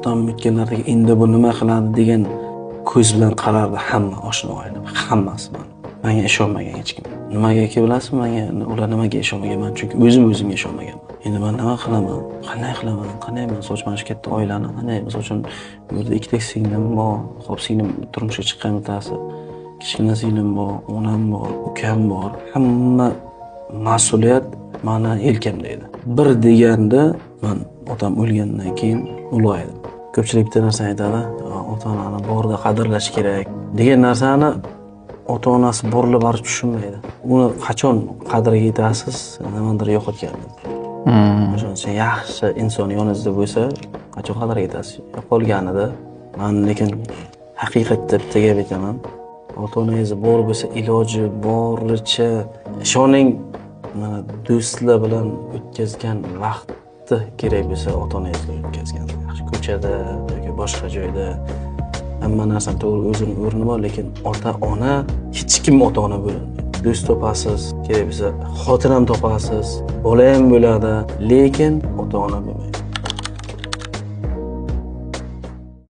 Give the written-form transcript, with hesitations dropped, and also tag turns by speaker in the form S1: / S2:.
S1: otam o'tganlardagi endi bu nima qiladi degan ko'z bilan qarardi hamma oshna oila, hammasi menga ishonmagan hech kim. Nimagaki bilasizmi, ular nimaga ishonmaganman? Chunki o'zimga ishonmaganman. Endi men nima qilaman? Qanday qilaman? Qanday misol uchun mana shu katta oilani, qanday misol uchun bu yerda ikkita singlim bor, xo'p singlim turmushga chiqqan bittasi, kichkina singlim bor, onam bor, ukam bor. Hamma mas'uliyat meni yelkamda edi. Bir deganda men otam o'lgandan keyin ulg'aydim. Ko'pchilik bitta narsa aytadi, ota-onani borida qadrlash kerak degan narsani ota-onasi borilib baribir tushunmaydi. Uni qachon qadriga yetasiz, nimadir yo'qotgansiz. O'sha yaxshi inson yoningizda bo'lsa, qachon qadriga yetasiz? Yo'qolganida men lekin haqiqatda bitta gap aytaman. Ota-onangiz bor bo'lsa, iloji boricha ishoning, mana do'stlar bilan o'tkazgan vaqtni kerak bo'lsa, ota-onangizga o'tkazgan. Yaxshi ko'chada yoki boshqa joyda hamma narsa to'g'ri o'zining o'rni bor, lekin ota-ona hech kim ota-ona bo'lmaydi. Do'st topasiz, kerak bo'lsa xotin ham topasiz, bola ham bo'ladi, lekin ota-ona bo'lmaydi.